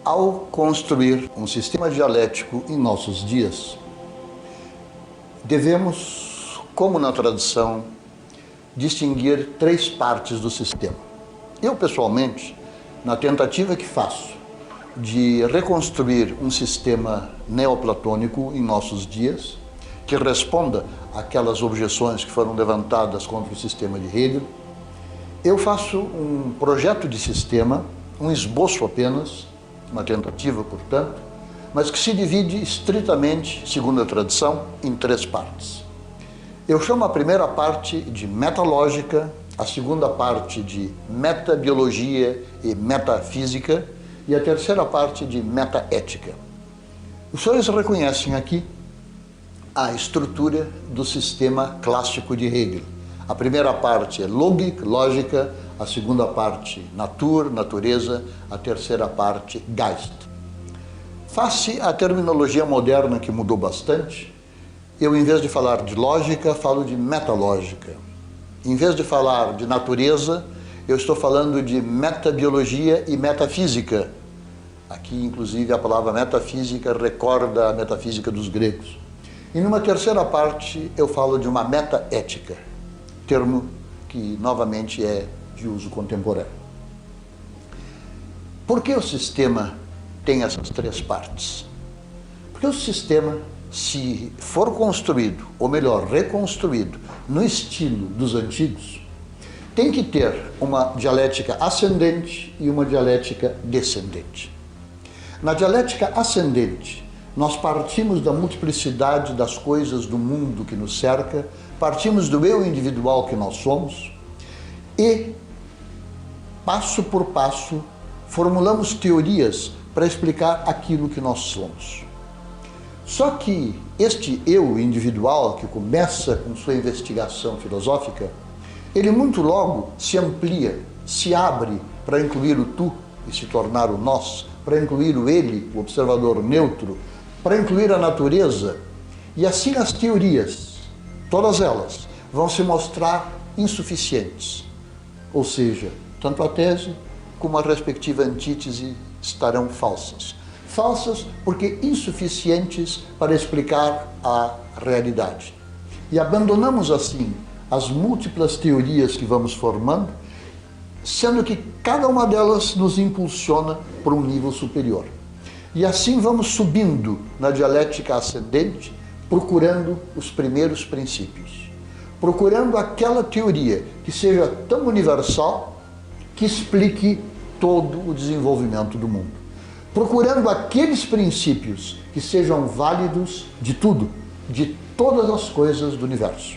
Ao construir um sistema dialético em nossos dias, devemos, como na tradição, distinguir três partes do sistema. Eu, pessoalmente, na tentativa que faço de reconstruir um sistema neoplatônico em nossos dias, que responda àquelas objeções que foram levantadas contra o sistema de Hegel, eu faço um projeto de sistema, um esboço apenas, uma tentativa, portanto, mas que se divide estritamente, segundo a tradição, em três partes. Eu chamo a primeira parte de metalógica, a segunda parte de metabiologia e metafísica e a terceira parte de metaética. Os senhores reconhecem aqui a estrutura do sistema clássico de Hegel. A primeira parte é Logik, lógica, a segunda parte Natur, natureza, a terceira parte Geist. Face à terminologia moderna que mudou bastante, eu, em vez de falar de lógica, falo de metalógica. Em vez de falar de natureza, eu estou falando de metabiologia e metafísica. Aqui, inclusive, a palavra metafísica recorda a metafísica dos gregos. E numa terceira parte, eu falo de uma metaética, termo que, novamente, é de uso contemporâneo. Por que o sistema tem essas três partes? Porque o sistema, se for construído, ou melhor, reconstruído, no estilo dos antigos, tem que ter uma dialética ascendente e uma dialética descendente. Na dialética ascendente, nós partimos da multiplicidade das coisas do mundo que nos cerca, partimos do eu individual que nós somos e, passo por passo, formulamos teorias para explicar aquilo que nós somos. Só que este eu individual, que começa com sua investigação filosófica, ele muito logo se amplia, se abre para incluir o tu e se tornar o nós, para incluir o ele, o observador neutro, para incluir a natureza, e assim as teorias, todas elas, vão se mostrar insuficientes. Ou seja, tanto a tese como a respectiva antítese estarão falsas. Falsas porque insuficientes para explicar a realidade. E abandonamos assim as múltiplas teorias que vamos formando, sendo que cada uma delas nos impulsiona para um nível superior. E assim vamos subindo na dialética ascendente, procurando os primeiros princípios. Procurando aquela teoria que seja tão universal que explique todo o desenvolvimento do mundo. Procurando aqueles princípios que sejam válidos de tudo, de todas as coisas do universo.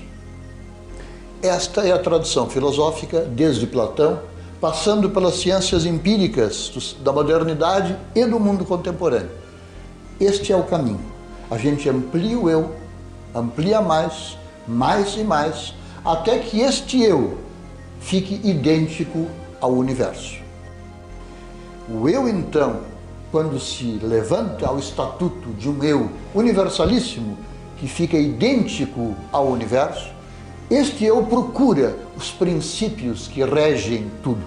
Esta é a tradição filosófica desde Platão, passando pelas ciências empíricas da modernidade e do mundo contemporâneo. Este é o caminho. A gente amplia o eu, amplia mais e mais, até que este eu fique idêntico ao universo. O eu, então, quando se levanta ao estatuto de um eu universalíssimo, que fica idêntico ao universo, este eu procura os princípios que regem tudo.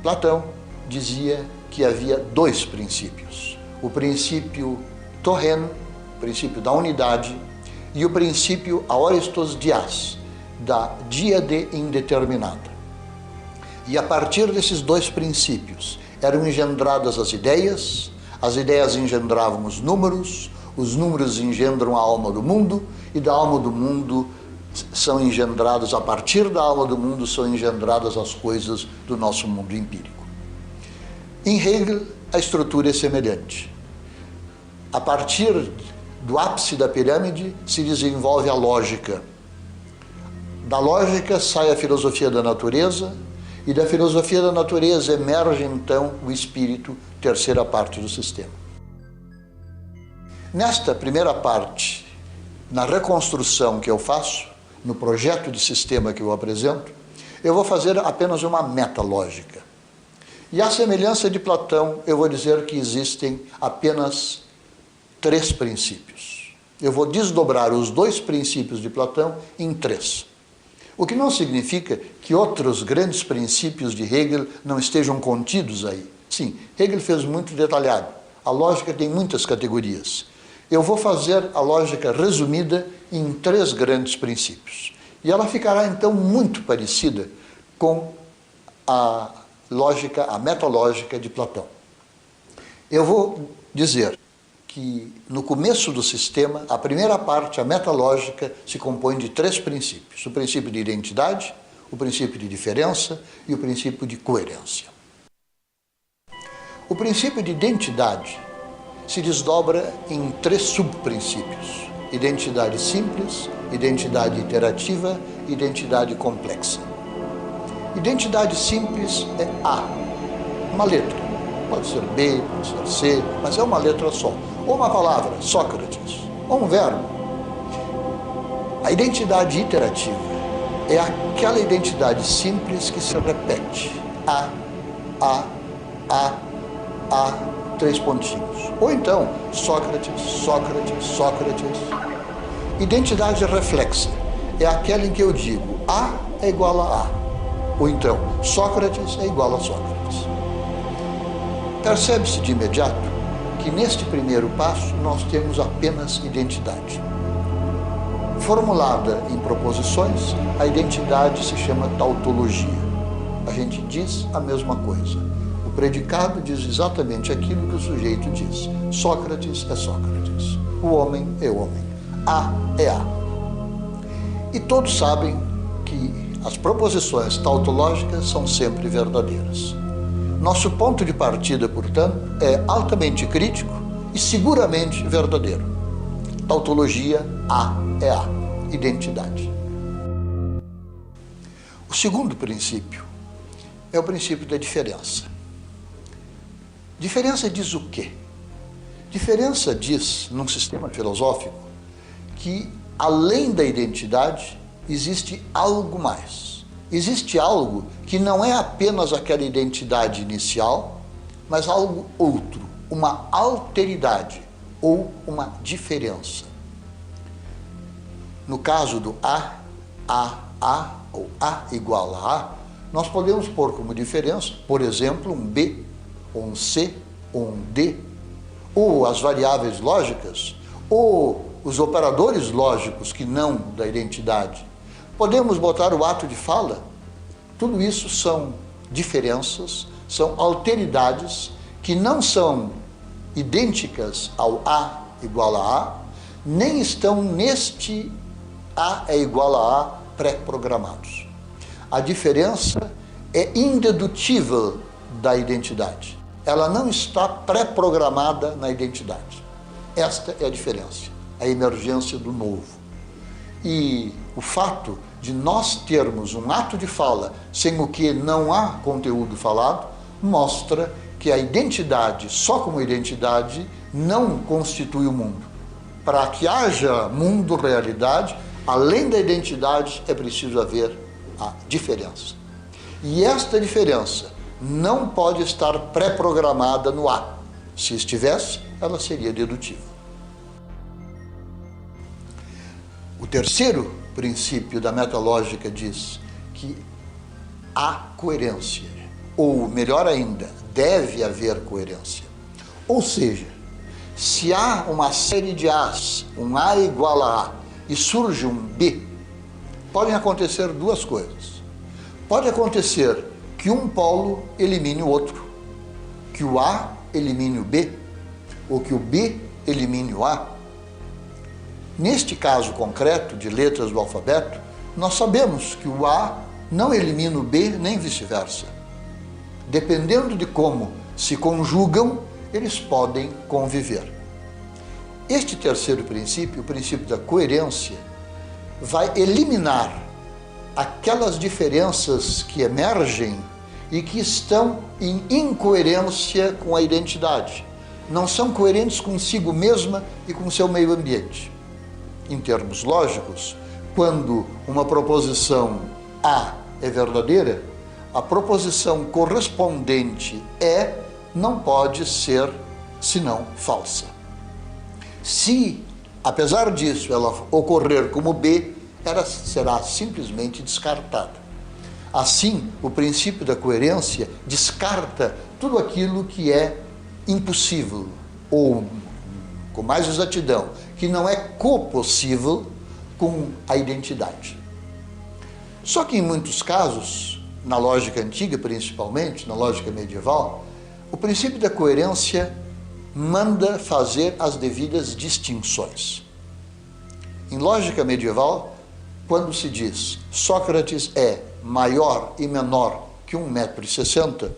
Platão dizia que havia dois princípios. O princípio torreno, o princípio da unidade, e o princípio aoristos dias, da díade indeterminada. E a partir desses dois princípios eram engendradas as ideias engendravam os números engendram a alma do mundo, e da alma do mundo são engendradas, a partir da alma do mundo, são engendradas as coisas do nosso mundo empírico. Em Hegel, a estrutura é semelhante. A partir do ápice da pirâmide se desenvolve a lógica. Da lógica sai a filosofia da natureza, e da filosofia da natureza emerge então o espírito, terceira parte do sistema. Nesta primeira parte, na reconstrução que eu faço, no projeto de sistema que eu apresento, eu vou fazer apenas uma metalógica. E à semelhança de Platão, eu vou dizer que existem apenas três princípios. Eu vou desdobrar os dois princípios de Platão em três. O que não significa que outros grandes princípios de Hegel não estejam contidos aí. Sim, Hegel fez muito detalhado. A lógica tem muitas categorias. Eu vou fazer a lógica resumida em 3 grandes princípios. E ela ficará, então, muito parecida com a lógica, a metalógica de Platão. Eu vou dizer que, no começo do sistema, a primeira parte, a metalógica, se compõe de 3 princípios. O princípio de identidade, o princípio de diferença e o princípio de coerência. O princípio de identidade se desdobra em 3 subprincípios: identidade simples, identidade iterativa e identidade complexa. Identidade simples é A, uma letra. Pode ser B, pode ser C, mas é uma letra só. Ou uma palavra, Sócrates, ou um verbo. A identidade iterativa é aquela identidade simples que se repete. A, 3 pontinhos. Ou então, Sócrates, Sócrates, Sócrates. Identidade reflexa é aquela em que eu digo A é igual a A. Ou então, Sócrates é igual a Sócrates. Percebe-se de imediato que neste primeiro passo nós temos apenas identidade. Formulada em proposições, a identidade se chama tautologia. A gente diz a mesma coisa. O predicado diz exatamente aquilo que o sujeito diz. Sócrates é Sócrates. O homem é homem. A é A. E todos sabem que as proposições tautológicas são sempre verdadeiras. Nosso ponto de partida, portanto, é altamente crítico e seguramente verdadeiro. Tautologia, A é A. Identidade. O segundo princípio é o princípio da diferença. Diferença diz o quê? Diferença diz, num sistema filosófico, que além da identidade existe algo mais. Existe algo que não é apenas aquela identidade inicial, mas algo outro, uma alteridade ou uma diferença. No caso do A ou A igual a A, nós podemos pôr como diferença, por exemplo, um B, ou um C, ou um D, ou as variáveis lógicas, ou os operadores lógicos que não da identidade. Podemos botar o ato de fala. Tudo isso são diferenças, são alteridades que não são idênticas ao A igual a A, nem estão neste A é igual a A pré-programados. A diferença é indedutível da identidade. Ela não está pré-programada na identidade. Esta é a diferença, a emergência do novo. E o fato de nós termos um ato de fala sem o que não há conteúdo falado, mostra que a identidade, só como identidade, não constitui o mundo. Para que haja mundo, realidade, além da identidade, é preciso haver a diferença. E esta diferença não pode estar pré-programada no A. Se estivesse, ela seria dedutível. O terceiro princípio da metalógica diz que há coerência, ou melhor ainda, deve haver coerência. Ou seja, se há uma série de A's, um A igual a A, e surge um B, podem acontecer 2 coisas. Pode acontecer que um polo elimine o outro, que o A elimine o B, ou que o B elimine o A. Neste caso concreto de letras do alfabeto, nós sabemos que o A não elimina o B, nem vice-versa. Dependendo de como se conjugam, eles podem conviver. Este terceiro princípio, o princípio da coerência, vai eliminar aquelas diferenças que emergem e que estão em incoerência com a identidade. Não são coerentes consigo mesma e com seu meio ambiente. Em termos lógicos, quando uma proposição A é verdadeira, a proposição correspondente E não pode ser senão falsa. Se, apesar disso, ela ocorrer como B, ela será simplesmente descartada. Assim, o princípio da coerência descarta tudo aquilo que é impossível, ou, com mais exatidão, que não é copossível com a identidade. Só que em muitos casos, na lógica antiga principalmente, na lógica medieval, o princípio da coerência manda fazer as devidas distinções. Em lógica medieval, quando se diz Sócrates é maior e menor que 1,60 m,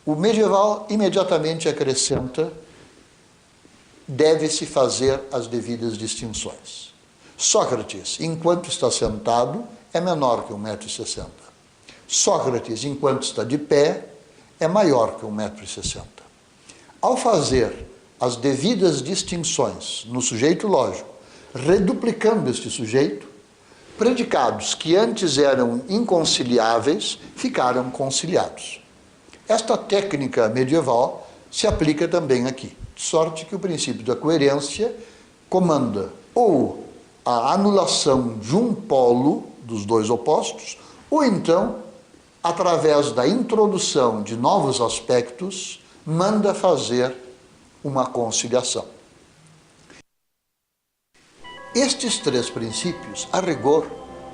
o medieval imediatamente acrescenta: deve-se fazer as devidas distinções. Sócrates, enquanto está sentado, é menor que 1,60 m. Sócrates, enquanto está de pé, é maior que 1,60 m. Ao fazer as devidas distinções no sujeito lógico, reduplicando este sujeito, predicados que antes eram inconciliáveis ficaram conciliados. Esta técnica medieval se aplica também aqui, de sorte que o princípio da coerência comanda ou a anulação de um polo dos dois opostos, ou então, através da introdução de novos aspectos, manda fazer uma conciliação. Estes três princípios, a rigor,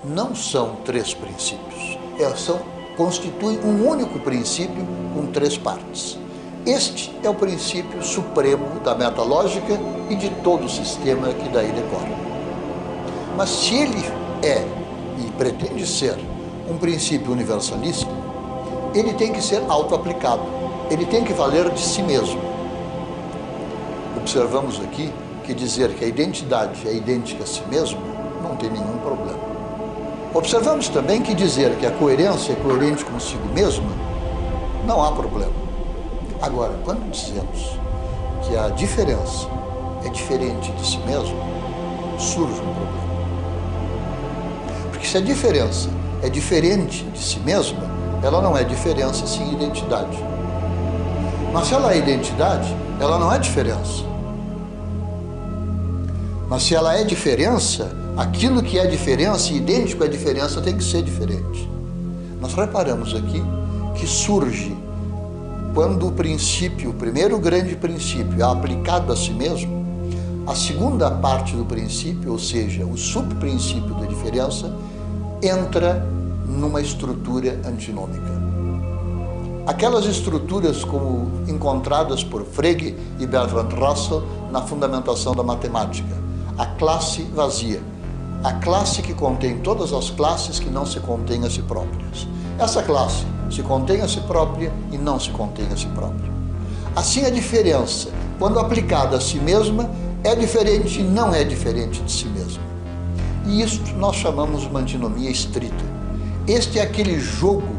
não são três princípios. Constituem um único princípio com três partes. Este é o princípio supremo da metalógica e de todo o sistema que daí decorre. Mas se ele é e pretende ser um princípio universalista, ele tem que ser auto-aplicado, ele tem que valer de si mesmo. Observamos aqui que dizer que a identidade é idêntica a si mesmo não tem nenhum problema. Observamos também que dizer que a coerência é coerente consigo mesma não há problema. Agora, quando dizemos que a diferença é diferente de si mesmo, surge um problema. Porque se a diferença é diferente de si mesma, ela não é diferença sem identidade. Mas se ela é identidade, ela não é diferença. Mas se ela é diferença, aquilo que é diferença e idêntico à diferença tem que ser diferente. Nós reparamos aqui que surge, quando o princípio, o primeiro grande princípio, é aplicado a si mesmo, a segunda parte do princípio, ou seja, o subprincípio da diferença, entra numa estrutura antinômica. Aquelas estruturas como encontradas por Frege e Bertrand Russell na fundamentação da matemática. A classe vazia. A classe que contém todas as classes que não se contêm a si próprias. Essa classe se contém a si própria e não se contém a si própria. Assim, a diferença, quando aplicada a si mesma, é diferente e não é diferente de si mesma. E isto nós chamamos de uma antinomia estrita. Este é aquele jogo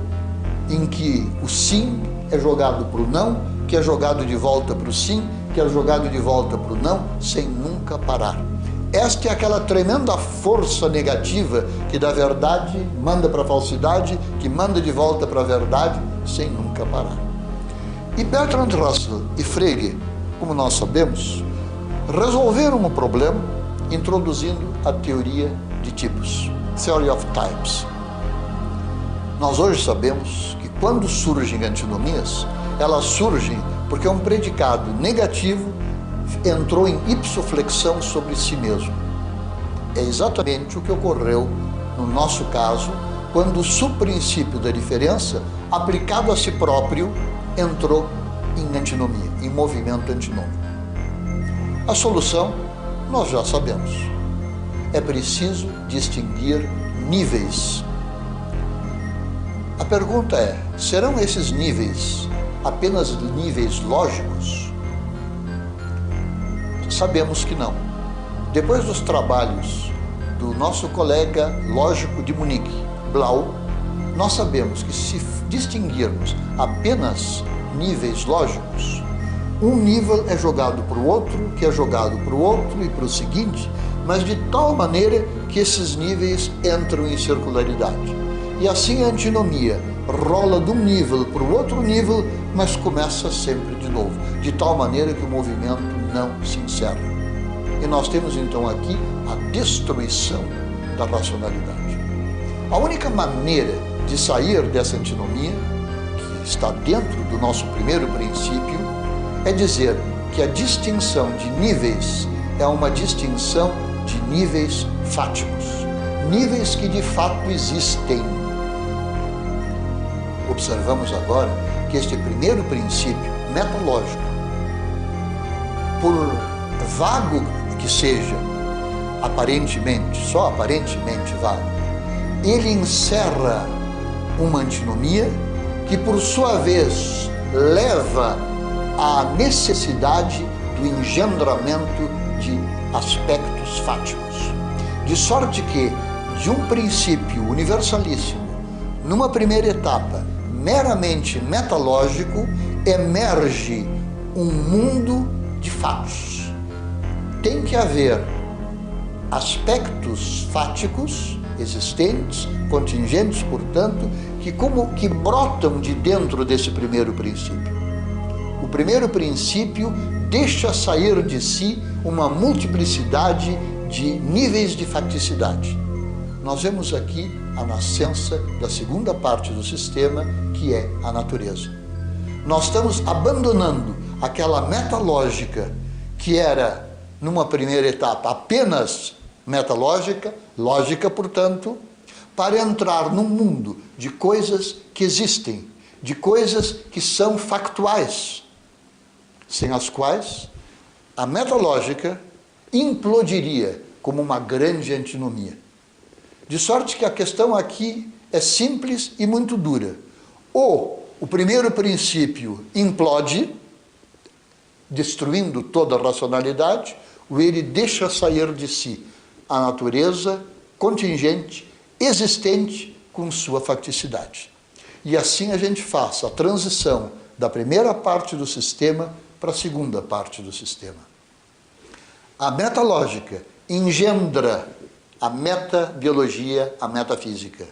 em que o sim é jogado para o não, que é jogado de volta para o sim, que é jogado de volta para o não, sem nunca parar. Esta é aquela tremenda força negativa que da verdade manda para a falsidade, que manda de volta para a verdade, sem nunca parar. E Bertrand Russell e Frege, como nós sabemos, resolveram o problema introduzindo a teoria de tipos, Theory of Types. Nós hoje sabemos que quando surgem antinomias, elas surgem porque um predicado negativo entrou em ipsoflexão sobre si mesmo. É exatamente o que ocorreu no nosso caso, quando o subprincípio da diferença, aplicado a si próprio, entrou em antinomia, em movimento antinômico. A solução nós já sabemos. É preciso distinguir níveis. A pergunta é: serão esses níveis apenas níveis lógicos? Sabemos que não. Depois dos trabalhos do nosso colega lógico de Munique, Blau, nós sabemos que se distinguirmos apenas níveis lógicos, um nível é jogado para o outro, que é jogado para o outro e para o seguinte, mas de tal maneira que esses níveis entram em circularidade. E assim a antinomia rola de um nível para o outro nível, mas começa sempre de novo, de tal maneira que o movimento não se encerra. E nós temos então aqui a destruição da racionalidade. A única maneira de sair dessa antinomia, que está dentro do nosso primeiro princípio é dizer que a distinção de níveis é uma distinção de níveis fáticos, níveis que de fato existem. Observamos agora que este primeiro princípio metodológico, por vago que seja, aparentemente, só aparentemente vago, ele encerra uma antinomia que, por sua vez, leva à necessidade do engendramento de aspectos fáticos. De sorte que, de um princípio universalíssimo, numa primeira etapa, meramente metalógico, emerge um mundo de fatos. Tem que haver aspectos fáticos existentes, contingentes, portanto, que brotam de dentro desse primeiro princípio. O primeiro princípio deixa sair de si uma multiplicidade de níveis de faticidade. Nós vemos aqui a nascença da segunda parte do sistema, que é a natureza. Nós estamos abandonando aquela metalógica que era, numa primeira etapa, apenas metalógica, lógica, portanto, para entrar num mundo de coisas que existem, de coisas que são factuais, sem as quais a metalógica implodiria como uma grande antinomia. De sorte que a questão aqui é simples e muito dura. Ou o primeiro princípio implode, destruindo toda a racionalidade, ou ele deixa sair de si a natureza contingente, existente, com sua facticidade. E assim a gente faz a transição da primeira parte do sistema para a segunda parte do sistema. A metalógica engendra a metabiologia, a metafísica.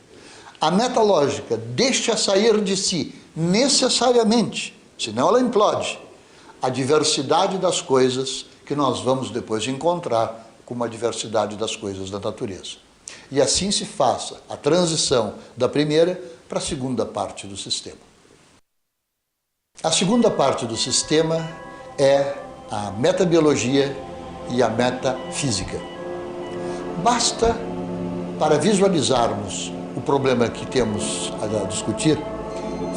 A metalógica deixa sair de si, necessariamente, senão ela implode, a diversidade das coisas que nós vamos depois encontrar como a diversidade das coisas da natureza. E assim se faça a transição da primeira para a segunda parte do sistema. A segunda parte do sistema é a metabiologia e a metafísica. Basta, para visualizarmos o problema que temos a discutir,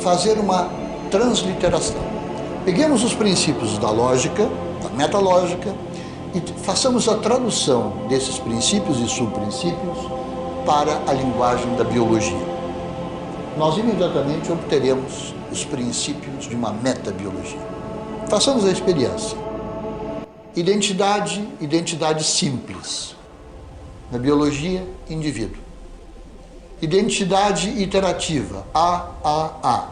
fazer uma transliteração. Peguemos os princípios da lógica, da metalógica, e façamos a tradução desses princípios e subprincípios para a linguagem da biologia. Nós imediatamente obteremos os princípios de uma metabiologia. Façamos a experiência. Identidade simples. Na biologia, indivíduo. Identidade iterativa, A.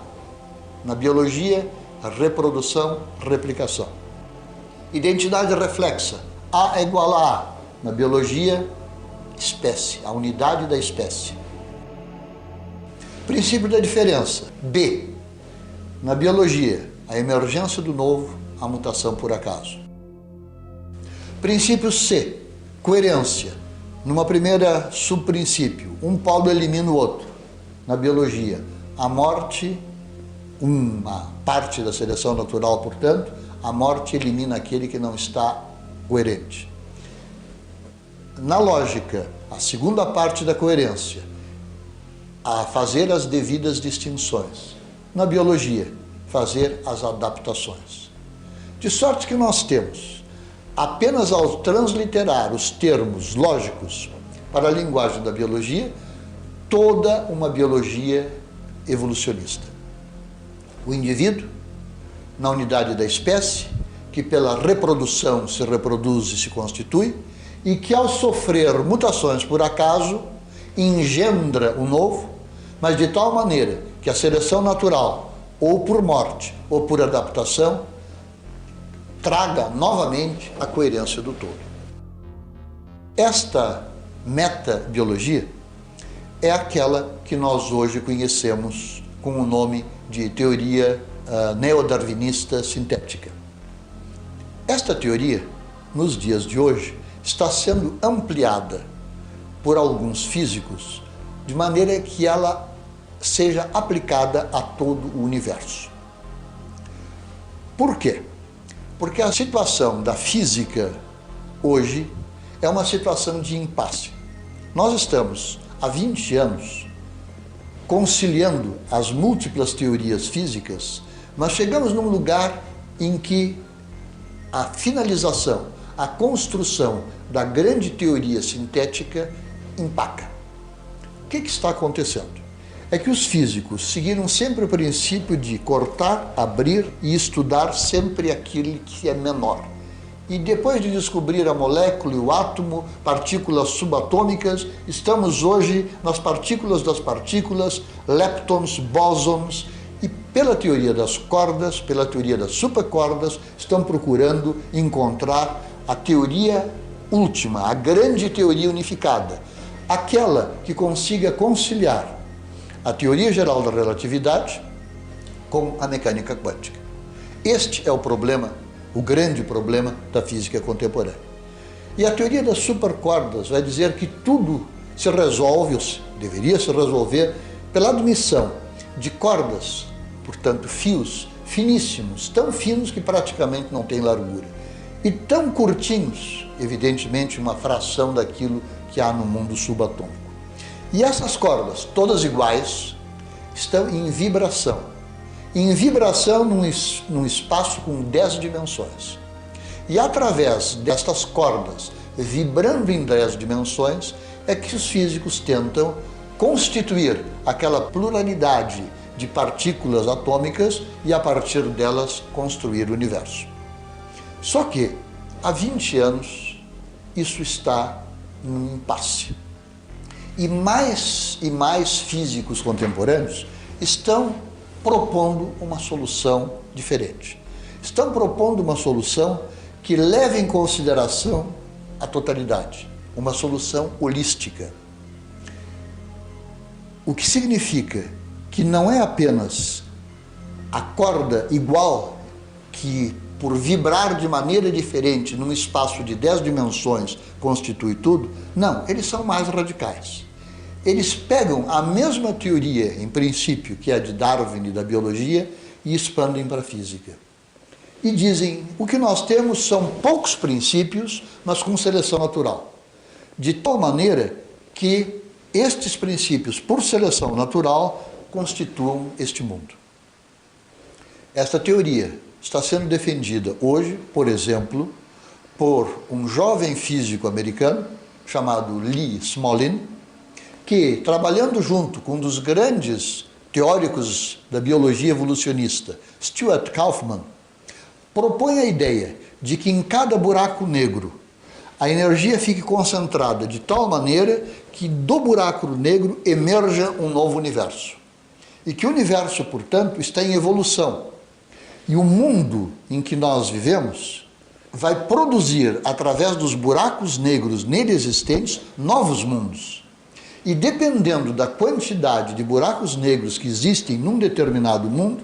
Na biologia, reprodução, replicação. Identidade reflexa, A é igual a A. Na biologia, espécie, a unidade da espécie. Princípio da diferença, B. Na biologia, a emergência do novo, a mutação por acaso. Princípio C, coerência. Numa primeira subprincípio, um polo elimina o outro. Na biologia, a morte, uma parte da seleção natural, portanto, a morte elimina aquele que não está coerente. Na lógica, a segunda parte da coerência, a fazer as devidas distinções. Na biologia, fazer as adaptações. De sorte que nós temos, apenas ao transliterar os termos lógicos para a linguagem da biologia, toda uma biologia evolucionista. O indivíduo, na unidade da espécie, que pela reprodução se reproduz e se constitui, e que ao sofrer mutações por acaso, engendra o novo, mas de tal maneira que a seleção natural, ou por morte, ou por adaptação, traga novamente a coerência do todo. Esta metabiologia é aquela que nós hoje conhecemos com o nome de teoria neodarwinista sintética. Esta teoria, nos dias de hoje, está sendo ampliada por alguns físicos, de maneira que ela seja aplicada a todo o universo. Por quê? Porque a situação da física hoje é uma situação de impasse. Nós estamos há 20 anos conciliando as múltiplas teorias físicas, mas chegamos num lugar em que a finalização, a construção da grande teoria sintética empaca. O que está acontecendo? É que os físicos seguiram sempre o princípio de cortar, abrir e estudar sempre aquilo que é menor. E depois de descobrir a molécula e o átomo, partículas subatômicas, estamos hoje nas partículas das partículas, leptons, bósons, e pela teoria das cordas, pela teoria das supercordas, estão procurando encontrar a teoria última, a grande teoria unificada, aquela que consiga conciliar a teoria geral da relatividade com a mecânica quântica. Este é o problema, o grande problema da física contemporânea. E a teoria das supercordas vai dizer que tudo se resolve, ou deveria se resolver, pela admissão de cordas, portanto fios finíssimos, tão finos que praticamente não têm largura, e tão curtinhos, evidentemente uma fração daquilo que há no mundo subatômico. E essas cordas, todas iguais, estão em vibração. Em vibração num espaço com 10 dimensões. E através destas cordas, vibrando em 10 dimensões, é que os físicos tentam constituir aquela pluralidade de partículas atômicas e, a partir delas, construir o universo. Só que, há 20 anos, isso está num impasse. E mais físicos contemporâneos estão propondo uma solução diferente. Estão propondo uma solução que leve em consideração a totalidade, uma solução holística. O que significa que não é apenas a corda igual que, por vibrar de maneira diferente num espaço de 10 dimensões, constitui tudo. Não, eles são mais radicais. Eles pegam a mesma teoria, em princípio, que é a de Darwin e da biologia, e expandem para a física. E dizem, o que nós temos são poucos princípios, mas com seleção natural. De tal maneira que estes princípios, por seleção natural, constituam este mundo. Esta teoria está sendo defendida hoje, por exemplo, por um jovem físico americano chamado Lee Smolin, que, trabalhando junto com um dos grandes teóricos da biologia evolucionista, Stuart Kauffman, propõe a ideia de que em cada buraco negro a energia fique concentrada de tal maneira que do buraco negro emerja um novo universo. E que o universo, portanto, está em evolução. E o mundo em que nós vivemos vai produzir, através dos buracos negros nele existentes, novos mundos. E dependendo da quantidade de buracos negros que existem num determinado mundo,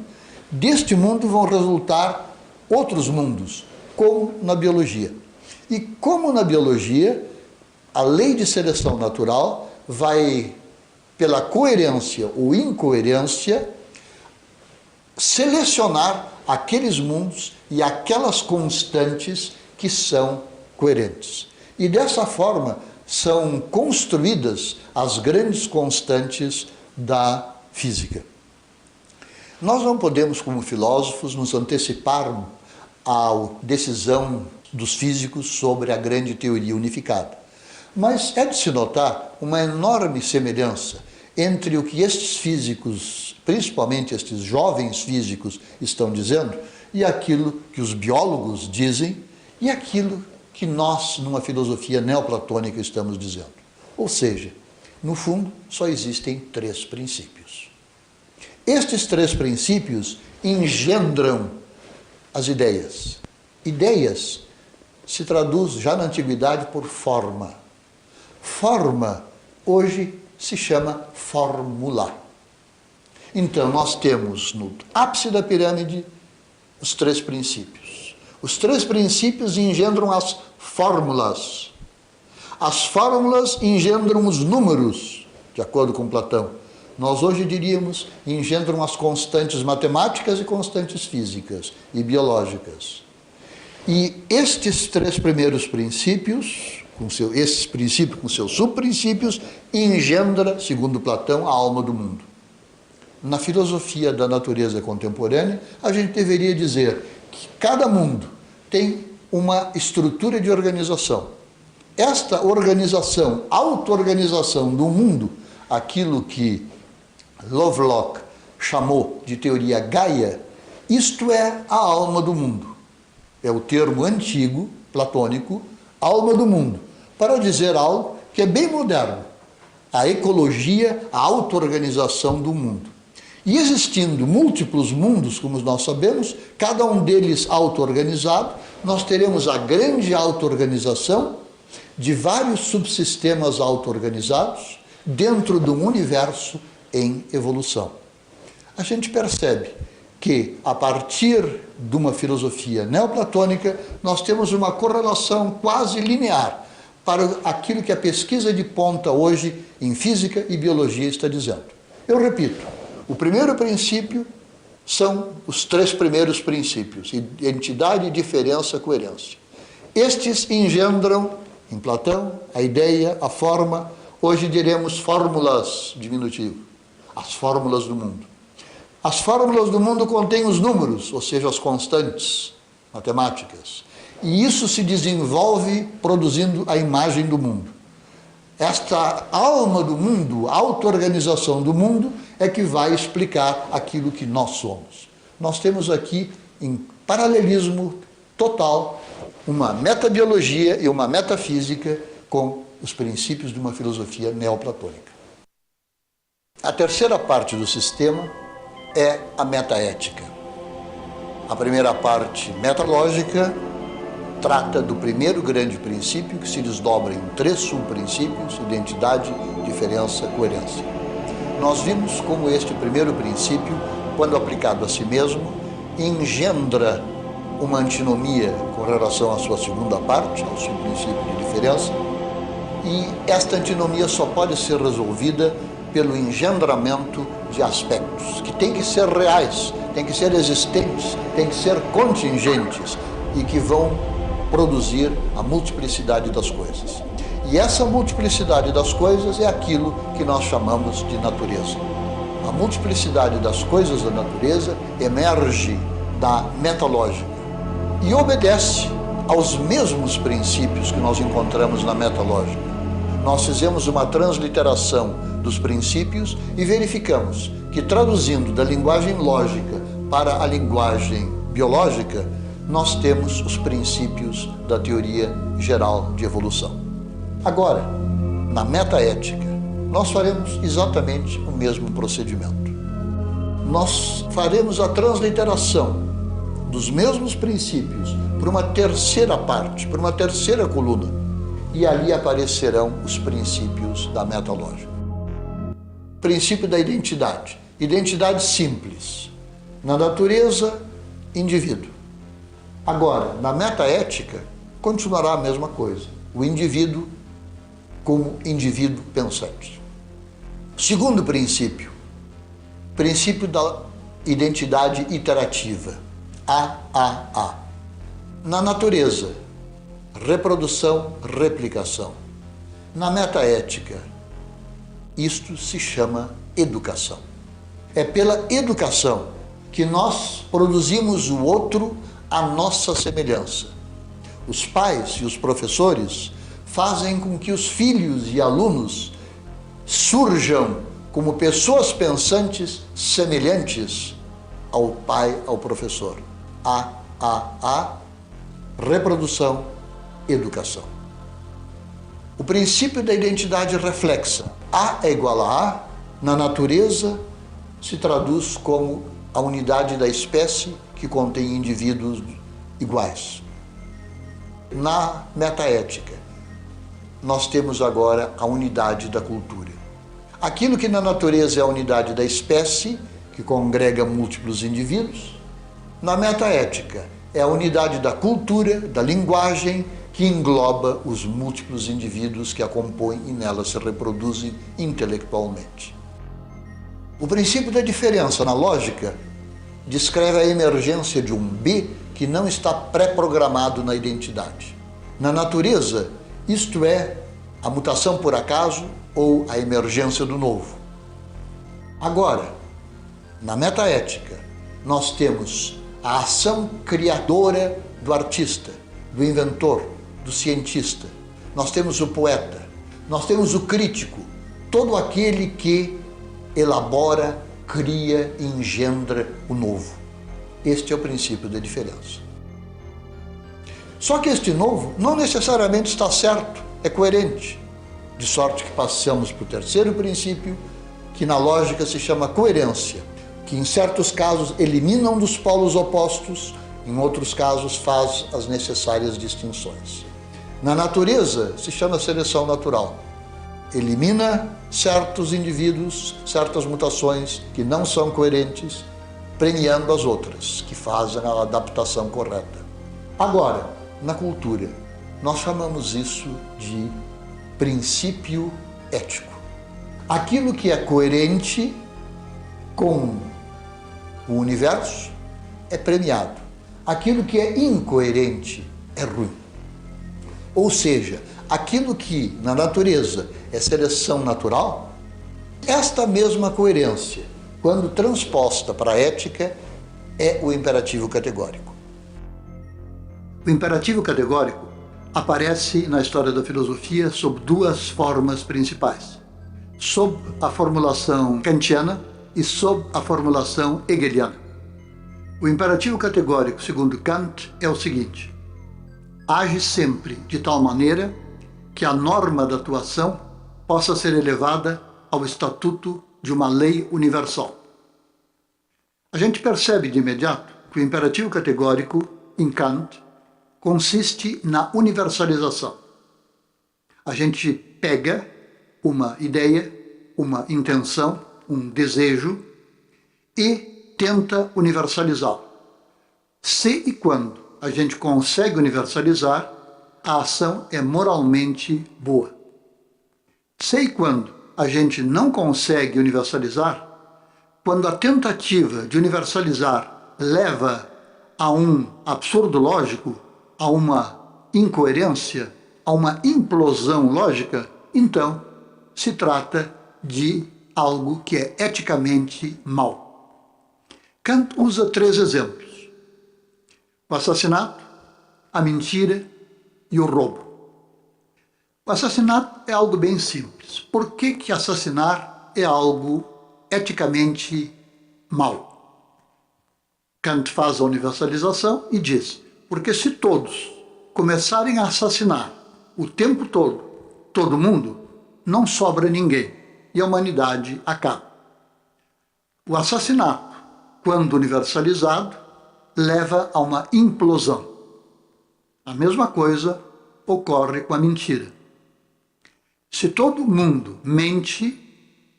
deste mundo vão resultar outros mundos, como na biologia. E como na biologia, a lei de seleção natural vai, pela coerência ou incoerência, selecionar aqueles mundos e aquelas constantes que são coerentes. E dessa forma são construídas as grandes constantes da física. Nós não podemos, como filósofos, nos antecipar à decisão dos físicos sobre a grande teoria unificada. Mas é de se notar uma enorme semelhança entre o que estes físicos, principalmente estes jovens físicos, estão dizendo e aquilo que os biólogos dizem e aquilo que nós, numa filosofia neoplatônica, estamos dizendo. Ou seja, no fundo, só existem 3 princípios. Estes 3 princípios engendram as ideias. Ideias se traduz já na antiguidade por forma. Forma, hoje, se chama fórmula. Então, nós temos no ápice da pirâmide os 3 princípios. Os 3 princípios engendram as fórmulas. As fórmulas engendram os números, de acordo com Platão. nós hoje diríamos, engendram as constantes matemáticas e constantes físicas e biológicas. E estes três primeiros princípios, esses princípios com seus subprincípios, engendra, segundo Platão, a alma do mundo. Na filosofia da natureza contemporânea, a gente deveria dizer que cada mundo tem uma estrutura de organização. Esta organização, auto-organização do mundo, aquilo que Lovelock chamou de teoria Gaia, isto é a alma do mundo. É o termo antigo, platônico, alma do mundo, para dizer algo que é bem moderno, a ecologia, a auto-organização do mundo. E existindo múltiplos mundos, como nós sabemos, cada um deles auto-organizado, nós teremos a grande auto-organização de vários subsistemas auto-organizados dentro de um universo em evolução. A gente percebe que, a partir de uma filosofia neoplatônica, nós temos uma correlação quase linear para aquilo que a pesquisa de ponta hoje em física e biologia está dizendo. Eu repito, o primeiro princípio são os três primeiros princípios: identidade, diferença, coerência. Estes engendram, em Platão, a ideia, a forma, hoje diremos fórmulas, diminutivo, as fórmulas do mundo. As fórmulas do mundo contêm os números, ou seja, as constantes matemáticas. E isso se desenvolve produzindo a imagem do mundo. Esta alma do mundo, a auto-organização do mundo, é que vai explicar aquilo que nós somos. Nós temos aqui, em paralelismo total, uma metabiologia e uma metafísica com os princípios de uma filosofia neoplatônica. A terceira parte do sistema é a metaética. A primeira parte, metalógica, trata do primeiro grande princípio, que se desdobra em três subprincípios: identidade, diferença, coerência. Nós vimos como este primeiro princípio, quando aplicado a si mesmo, engendra uma antinomia com relação à sua segunda parte, ao subprincípio de diferença, e esta antinomia só pode ser resolvida pelo engendramento de aspectos que têm que ser reais, têm que ser existentes, têm que ser contingentes e que vão produzir a multiplicidade das coisas. E essa multiplicidade das coisas é aquilo que nós chamamos de natureza. A multiplicidade das coisas da natureza emerge da metalógica e obedece aos mesmos princípios que nós encontramos na metalógica. Nós fizemos uma transliteração dos princípios e verificamos que, traduzindo da linguagem lógica para a linguagem biológica, nós temos os princípios da teoria geral de evolução. Agora, na metaética, nós faremos exatamente o mesmo procedimento. Nós faremos a transliteração dos mesmos princípios para uma terceira parte, para uma terceira coluna, e ali aparecerão os princípios da metalógica. Princípio da identidade. Identidade simples. Na natureza, indivíduo. Agora, na metaética, continuará a mesma coisa. O indivíduo como indivíduo pensante. Segundo princípio. Princípio da identidade iterativa. A. Na natureza, reprodução, replicação. Na metaética, isto se chama educação. É pela educação que nós produzimos o outro à nossa semelhança. Os pais e os professores fazem com que os filhos e alunos surjam como pessoas pensantes semelhantes ao pai, ao professor. A, reprodução, educação. O princípio da identidade reflexa. A é igual a A, na natureza se traduz como a unidade da espécie que contém indivíduos iguais. Na metaética, nós temos agora a unidade da cultura. Aquilo que na natureza é a unidade da espécie, que congrega múltiplos indivíduos, na metaética é a unidade da cultura, da linguagem, que engloba os múltiplos indivíduos que a compõem e nela se reproduzem intelectualmente. O princípio da diferença na lógica descreve a emergência de um B que não está pré-programado na identidade. Na natureza, isto é, a mutação por acaso ou a emergência do novo. Agora, na metaética, nós temos a ação criadora do artista, do inventor, do cientista. Nós temos o poeta, nós temos o crítico, todo aquele que elabora, cria e engendra o novo. Este é o princípio da diferença. Só que este novo não necessariamente está certo, é coerente. De sorte que passamos para o terceiro princípio, que na lógica se chama coerência, que em certos casos elimina um dos polos opostos, em outros casos faz as necessárias distinções. Na natureza se chama seleção natural. Elimina certos indivíduos, certas mutações que não são coerentes, premiando as outras, que fazem a adaptação correta. Agora, na cultura, nós chamamos isso de princípio ético. Aquilo que é coerente com o universo é premiado. Aquilo que é incoerente é ruim. Ou seja, aquilo que na natureza é seleção natural, esta mesma coerência, quando transposta para a ética, é o imperativo categórico. O imperativo categórico aparece na história da filosofia sob duas formas principais: sob a formulação kantiana e sob a formulação hegeliana. O imperativo categórico, segundo Kant, é o seguinte: age sempre de tal maneira que a norma da atuação possa ser elevada ao estatuto de uma lei universal. A gente percebe de imediato que o imperativo categórico, em Kant, consiste na universalização. A gente pega uma ideia, uma intenção, um desejo e tenta universalizá-lo. Se e quando a gente consegue universalizar, a ação é moralmente boa. Se e quando a gente não consegue universalizar, quando a tentativa de universalizar leva a um absurdo lógico, a uma incoerência, a uma implosão lógica, então se trata de algo que é eticamente mau. Kant usa 3 exemplos: o assassinato, a mentira e o roubo. O assassinato é algo bem simples. Por que assassinar é algo eticamente mau? Kant faz a universalização e diz: porque se todos começarem a assassinar o tempo todo, todo mundo, não sobra ninguém e a humanidade acaba. O assassinato, quando universalizado, leva a uma implosão. A mesma coisa ocorre com a mentira. Se todo mundo mente,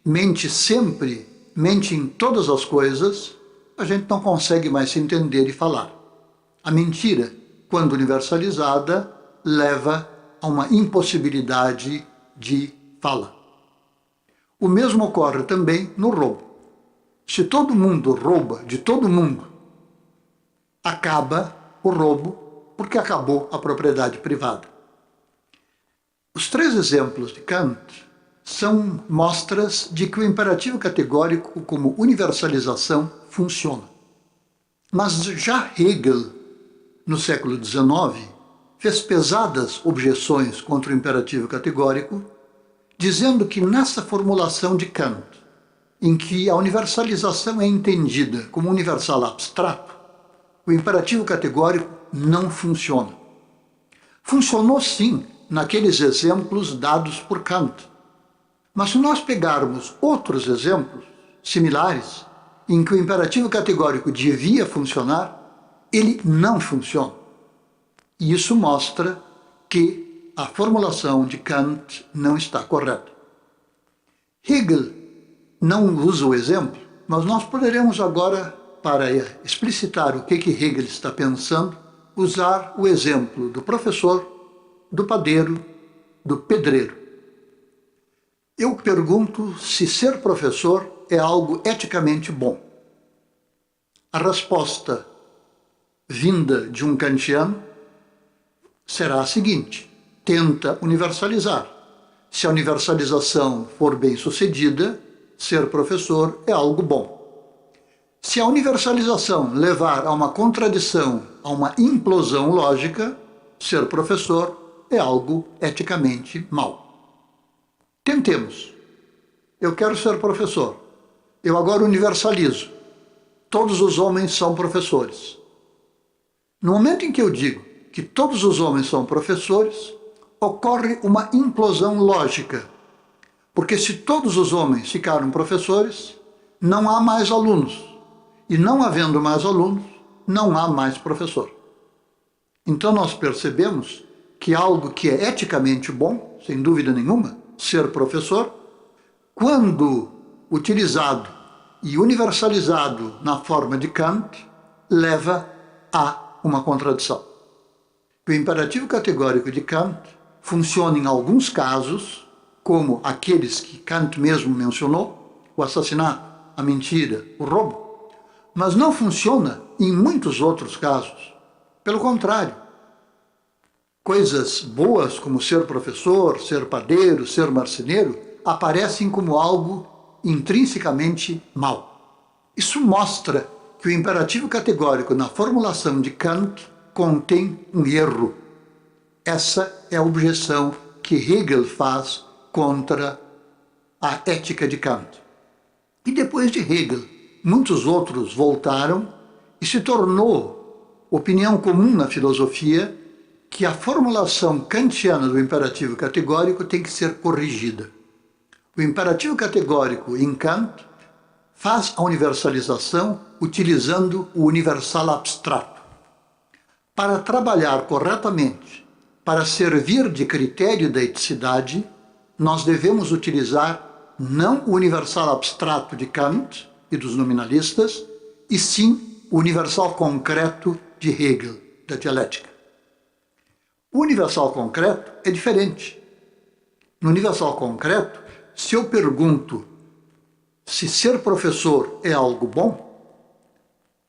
mente sempre, mente em todas as coisas, a gente não consegue mais se entender e falar. A mentira, quando universalizada, leva a uma impossibilidade de fala. O mesmo ocorre também no roubo. Se todo mundo rouba de todo mundo, acaba o roubo porque acabou a propriedade privada. Os 3 exemplos de Kant são mostras de que o imperativo categórico como universalização funciona. Mas já Hegel, no século XIX, fez pesadas objeções contra o imperativo categórico, dizendo que nessa formulação de Kant, em que a universalização é entendida como universal abstrato, o imperativo categórico não funciona. Funcionou sim naqueles exemplos dados por Kant. Mas se nós pegarmos outros exemplos similares, em que o imperativo categórico devia funcionar, ele não funciona. E isso mostra que a formulação de Kant não está correta. Hegel não usa o exemplo, mas nós poderemos agora, para explicitar o que Hegel está pensando, usar o exemplo do professor, do padeiro, do pedreiro. Eu pergunto se ser professor é algo eticamente bom? A resposta vinda de um kantiano será a seguinte: tenta universalizar. Se a universalização for bem sucedida, ser professor é algo bom. Se a universalização levar a uma contradição, a uma implosão lógica, ser professor é algo eticamente mau. Tentemos. Eu quero ser professor. Eu agora universalizo. Todos os homens são professores. No momento em que eu digo que todos os homens são professores, ocorre uma implosão lógica. Porque se todos os homens ficaram professores, não há mais alunos. E não havendo mais alunos, não há mais professor. Então nós percebemos que algo que é eticamente bom, sem dúvida nenhuma, ser professor, quando utilizado e universalizado na forma de Kant, leva a uma contradição. O imperativo categórico de Kant funciona em alguns casos, como aqueles que Kant mesmo mencionou, o assassinato, a mentira, o roubo, mas não funciona em muitos outros casos. Pelo contrário, coisas boas como ser professor, ser padeiro, ser marceneiro, aparecem como algo intrinsecamente mau. Isso mostra que o imperativo categórico na formulação de Kant contém um erro. Essa é a objeção que Hegel faz contra a ética de Kant. E depois de Hegel, muitos outros voltaram e se tornou opinião comum na filosofia que a formulação kantiana do imperativo categórico tem que ser corrigida. O imperativo categórico em Kant faz a universalização utilizando o universal abstrato. Para trabalhar corretamente, para servir de critério da eticidade, nós devemos utilizar não o universal abstrato de Kant e dos nominalistas, e sim o universal concreto de Hegel, da dialética. O universal concreto é diferente. No universal concreto, se eu pergunto se ser professor é algo bom,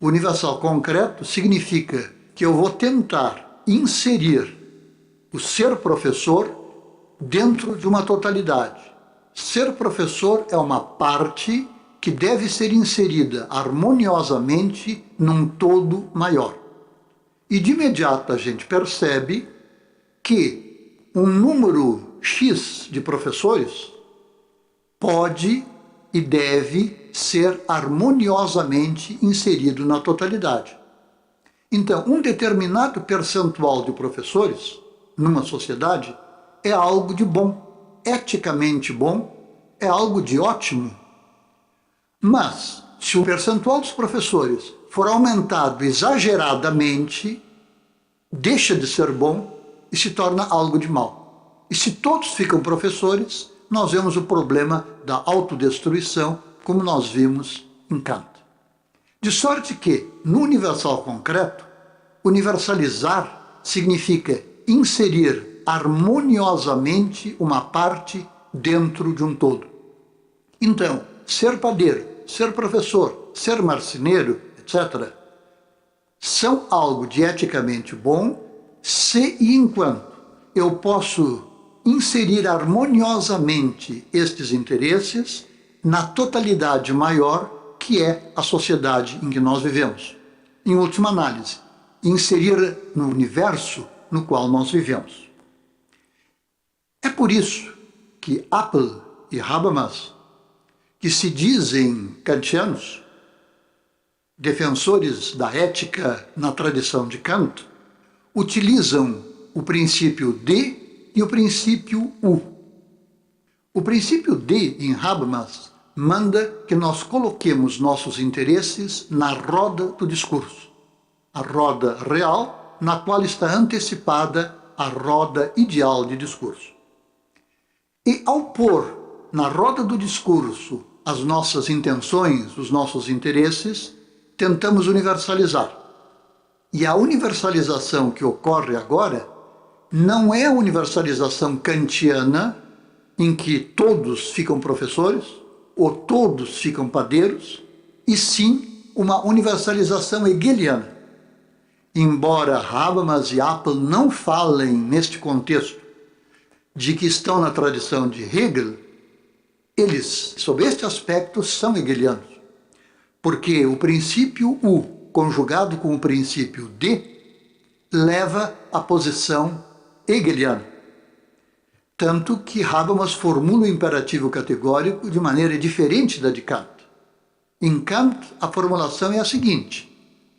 o universal concreto significa que eu vou tentar inserir o ser professor dentro de uma totalidade. Ser professor é uma parte que deve ser inserida harmoniosamente num todo maior. E de imediato a gente percebe que um número X de professores pode e deve ser harmoniosamente inserido na totalidade. Então, um determinado percentual de professores numa sociedade é algo de bom, eticamente bom, é algo de ótimo. Mas, se o percentual dos professores for aumentado exageradamente, deixa de ser bom e se torna algo de mal. E se todos ficam professores, nós vemos o problema da autodestruição, como nós vimos em Kant. De sorte que, no universal concreto, universalizar significa inserir harmoniosamente uma parte dentro de um todo. Então, ser padeiro, ser professor, ser marceneiro, etc., são algo de eticamente bom se e enquanto eu posso inserir harmoniosamente estes interesses na totalidade maior que é a sociedade em que nós vivemos. Em última análise, inserir no universo no qual nós vivemos. É por isso que Apel e Habermas, que se dizem kantianos, defensores da ética na tradição de Kant, utilizam o princípio de e o princípio u. O princípio de, em Habermas, manda que nós coloquemos nossos interesses na roda do discurso, a roda real, na qual está antecipada a roda ideal de discurso. E ao pôr na roda do discurso as nossas intenções, os nossos interesses, tentamos universalizar. E a universalização que ocorre agora não é a universalização kantiana, em que todos ficam professores, ou todos ficam padeiros, e sim uma universalização hegeliana. Embora Habermas e Appel não falem neste contexto de que estão na tradição de Hegel, eles, sob este aspecto, são hegelianos, porque o princípio U, conjugado com o princípio D, leva à posição hegeliana. Tanto que Habermas formula o imperativo categórico de maneira diferente da de Kant. Em Kant, a formulação é a seguinte: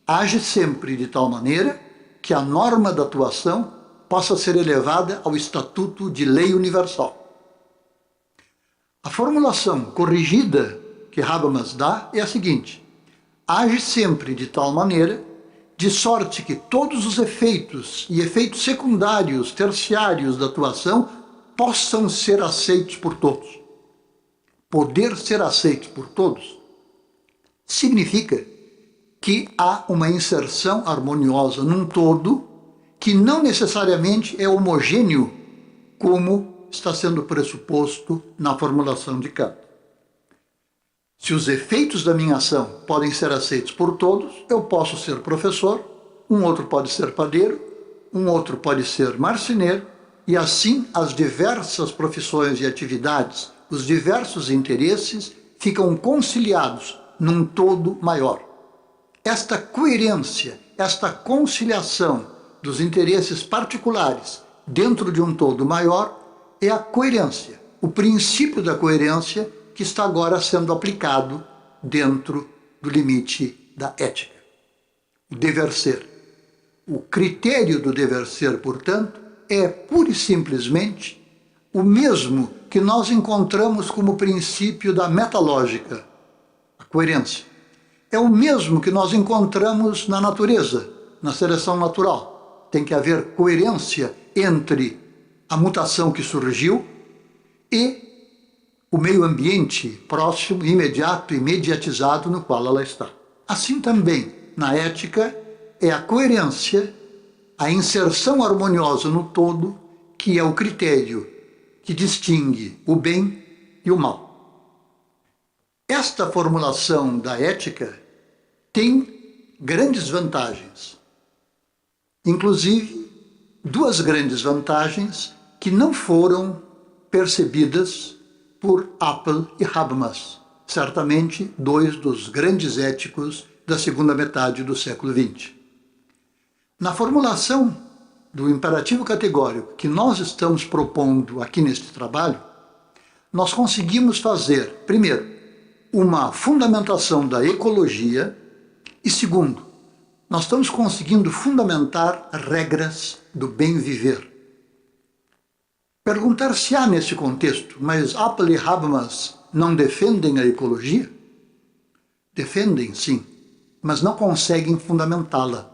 age sempre de tal maneira que a norma da atuação possa ser elevada ao estatuto de lei universal. A formulação corrigida que Habermas dá é a seguinte: age sempre de tal maneira, de sorte que todos os efeitos e efeitos secundários, terciários da atuação possam ser aceitos por todos. Poder ser aceito por todos significa que há uma inserção harmoniosa num todo que não necessariamente é homogêneo, como está sendo pressuposto na formulação de Kant. Se os efeitos da minha ação podem ser aceitos por todos, eu posso ser professor, um outro pode ser padeiro, um outro pode ser marceneiro, e assim as diversas profissões e atividades, os diversos interesses ficam conciliados num todo maior. Esta coerência, esta conciliação dos interesses particulares dentro de um todo maior é a coerência, o princípio da coerência que está agora sendo aplicado dentro do limite da ética. O dever ser. O critério do dever ser, portanto, é pura e simplesmente o mesmo que nós encontramos como princípio da metalógica, a coerência. É o mesmo que nós encontramos na natureza, na seleção natural. Tem que haver coerência entre a mutação que surgiu e o meio ambiente próximo, imediato, imediatizado no qual ela está. Assim também, na ética, é a coerência, a inserção harmoniosa no todo, que é o critério que distingue o bem e o mal. Esta formulação da ética tem grandes vantagens. Inclusive, duas grandes vantagens que não foram percebidas por Appel e Habermas, certamente dois dos grandes éticos da segunda metade do século XX. Na formulação do imperativo categórico que nós estamos propondo aqui neste trabalho, nós conseguimos fazer, primeiro, uma fundamentação da ecologia e, segundo, nós estamos conseguindo fundamentar regras do bem viver. Perguntar-se-á nesse contexto, mas Appel e Habermas não defendem a ecologia? Defendem, sim, mas não conseguem fundamentá-la.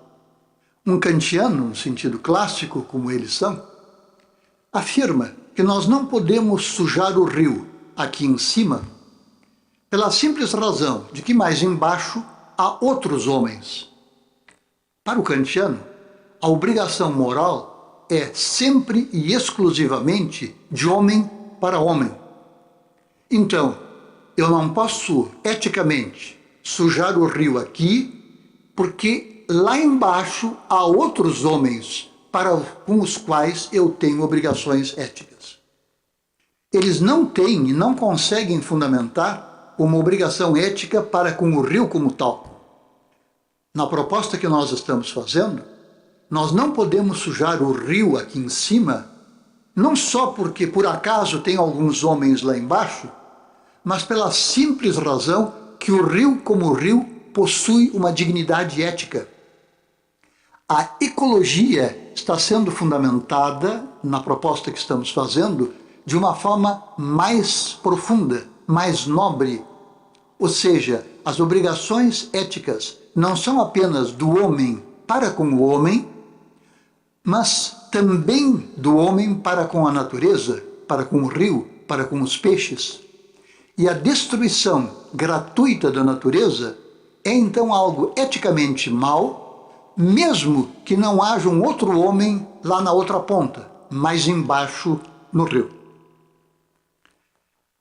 Um kantiano, no sentido clássico, como eles são, afirma que nós não podemos sujar o rio aqui em cima pela simples razão de que mais embaixo há outros homens. Para o kantiano, a obrigação moral é sempre e exclusivamente de homem para homem. Então, eu não posso, eticamente, sujar o rio aqui, porque lá embaixo há outros homens com os quais eu tenho obrigações éticas. Eles não têm e não conseguem fundamentar uma obrigação ética para com o rio como tal. Na proposta que nós estamos fazendo, nós não podemos sujar o rio aqui em cima, não só porque por acaso tem alguns homens lá embaixo, mas pela simples razão que o rio como rio possui uma dignidade ética. A ecologia está sendo fundamentada, na proposta que estamos fazendo, de uma forma mais profunda, mais nobre. Ou seja, as obrigações éticas não são apenas do homem para com o homem, mas também do homem para com a natureza, para com o rio, para com os peixes. E a destruição gratuita da natureza é então algo eticamente mau, mesmo que não haja um outro homem lá na outra ponta, mais embaixo no rio.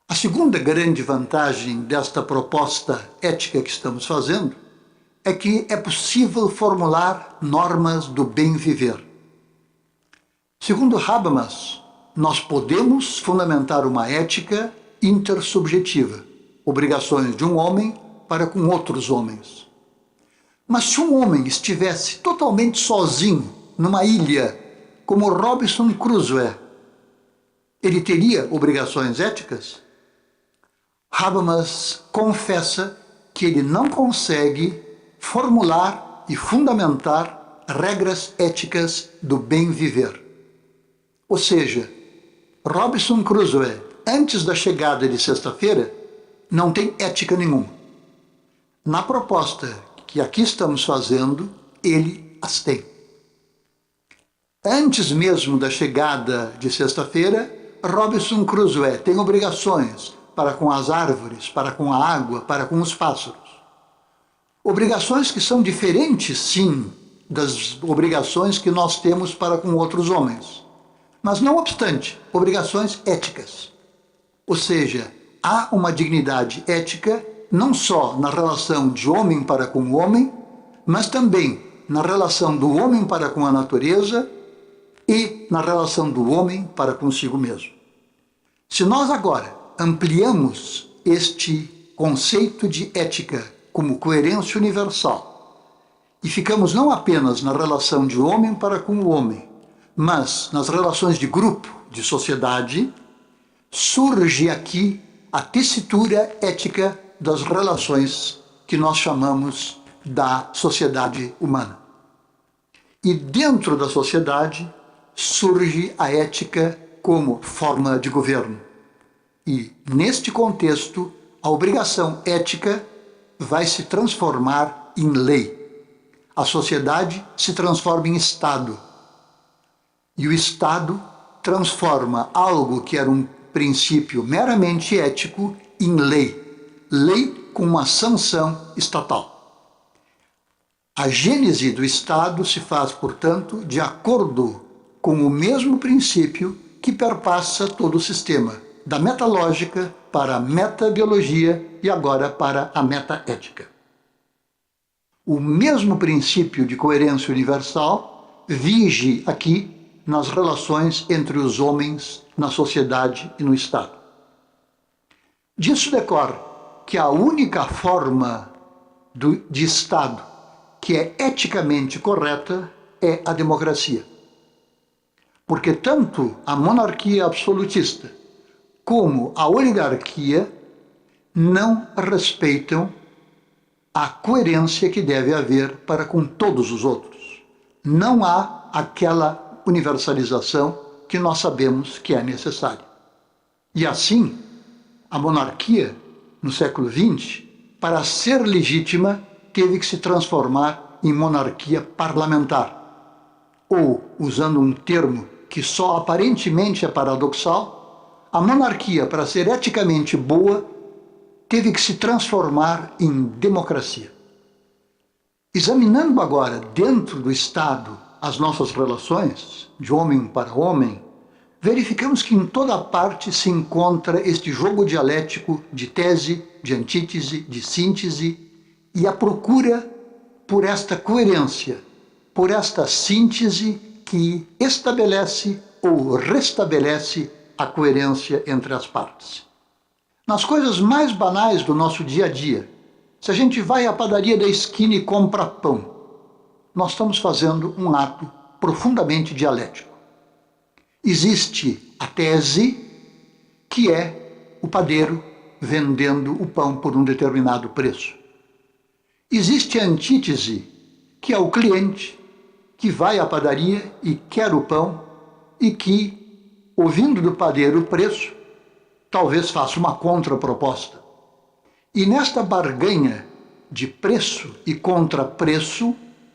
A segunda grande vantagem desta proposta ética que estamos fazendo é que é possível formular normas do bem viver. Segundo Habermas, nós podemos fundamentar uma ética intersubjetiva, obrigações de um homem para com outros homens. Mas se um homem estivesse totalmente sozinho numa ilha, como Robinson Crusoe, ele teria obrigações éticas? Habermas confessa que ele não consegue formular e fundamentar regras éticas do bem viver. Ou seja, Robinson Crusoe, antes da chegada de sexta-feira, não tem ética nenhuma. Na proposta que aqui estamos fazendo, ele as tem. Antes mesmo da chegada de sexta-feira, Robinson Crusoe tem obrigações para com as árvores, para com a água, para com os pássaros. Obrigações que são diferentes, sim, das obrigações que nós temos para com outros homens. Mas, não obstante, obrigações éticas. Ou seja, há uma dignidade ética não só na relação de homem para com o homem, mas também na relação do homem para com a natureza e na relação do homem para consigo mesmo. Se nós agora ampliamos este conceito de ética como coerência universal e ficamos não apenas na relação de homem para com o homem, mas nas relações de grupo, de sociedade, surge aqui a tessitura ética das relações que nós chamamos da sociedade humana. E dentro da sociedade surge a ética como forma de governo. E, neste contexto, a obrigação ética vai se transformar em lei. A sociedade se transforma em Estado. E o Estado transforma algo que era um princípio meramente ético em lei. Lei com uma sanção estatal. A gênese do Estado se faz, portanto, de acordo com o mesmo princípio que perpassa todo o sistema, da metalógica para a metabiologia e agora para a metaética. O mesmo princípio de coerência universal vige aqui nas relações entre os homens, na sociedade e no Estado. Disso decorre que a única forma de Estado que é eticamente correta é a democracia. Porque tanto a monarquia absolutista como a oligarquia não respeitam a coerência que deve haver para com todos os outros. Não há aquela universalização que nós sabemos que é necessária. E assim, a monarquia, no século XX, para ser legítima, teve que se transformar em monarquia parlamentar. Ou, usando um termo que só aparentemente é paradoxal, a monarquia, para ser eticamente boa, teve que se transformar em democracia. Examinando agora, dentro do Estado, as nossas relações, de homem para homem, verificamos que em toda parte se encontra este jogo dialético de tese, de antítese, de síntese, e a procura por esta coerência, por esta síntese que estabelece ou restabelece a coerência entre as partes. Nas coisas mais banais do nosso dia a dia, se a gente vai à padaria da esquina e compra pão, nós estamos fazendo um ato profundamente dialético. Existe a tese, que é o padeiro vendendo o pão por um determinado preço. Existe a antítese, que é o cliente que vai à padaria e quer o pão e que, ouvindo do padeiro o preço, talvez faça uma contraproposta. E nesta barganha de preço e contrapreço,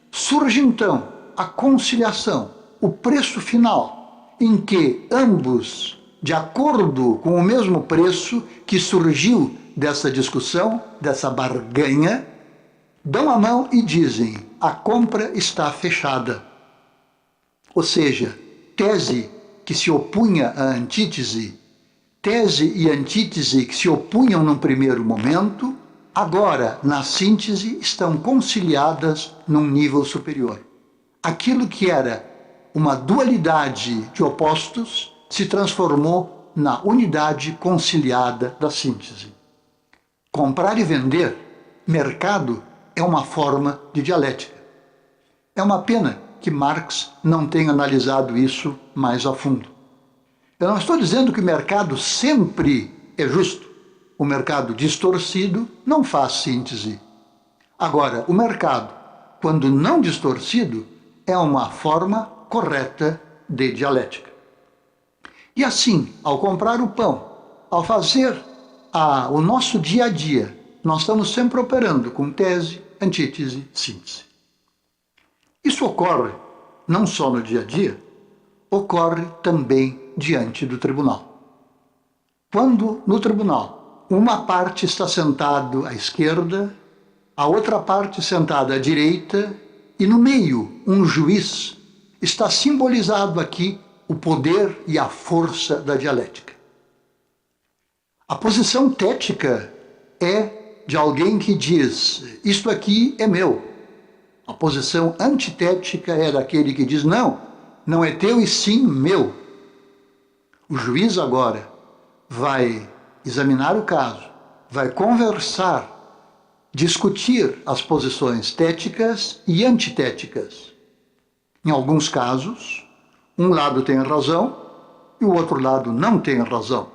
surge então a conciliação, o preço final, em que ambos, de acordo com o mesmo preço que surgiu dessa discussão, dessa barganha, dão a mão e dizem: a compra está fechada. Ou seja, tese que se opunha à antítese Tese e antítese que se opunham num primeiro momento, agora, na síntese, estão conciliadas num nível superior. Aquilo que era uma dualidade de opostos se transformou na unidade conciliada da síntese. Comprar e vender, mercado, é uma forma de dialética. É uma pena que Marx não tenha analisado isso mais a fundo. Eu não estou dizendo que o mercado sempre é justo. O mercado distorcido não faz síntese. Agora, o mercado, quando não distorcido, é uma forma correta de dialética. E assim, ao comprar o pão, ao fazer o nosso dia a dia, nós estamos sempre operando com tese, antítese, síntese. Isso ocorre não só no dia a dia, ocorre também diante do tribunal. Quando no tribunal uma parte está sentada à esquerda, a outra parte sentada à direita e no meio um juiz, está simbolizado aqui o poder e a força da dialética. A posição tética é de alguém que diz, isto aqui é meu. A posição antitética é daquele que diz, não é teu e sim meu. O juiz agora vai examinar o caso, vai conversar, discutir as posições téticas e antitéticas. Em alguns casos, um lado tem razão e o outro lado não tem razão.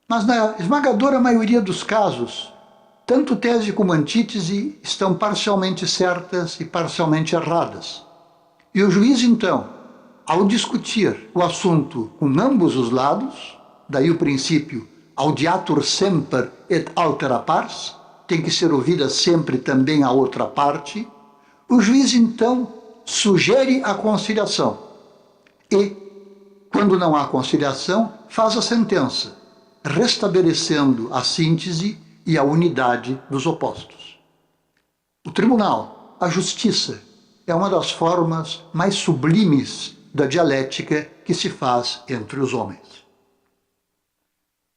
Mas na esmagadora maioria dos casos, tanto tese como antítese estão parcialmente certas e parcialmente erradas. E o juiz, então, ao discutir o assunto com ambos os lados, daí o princípio audiatur semper et altera pars, tem que ser ouvida sempre também a outra parte, o juiz, então, sugere a conciliação e, quando não há conciliação, faz a sentença, restabelecendo a síntese e a unidade dos opostos. O tribunal, a justiça, é uma das formas mais sublimes da dialética que se faz entre os homens.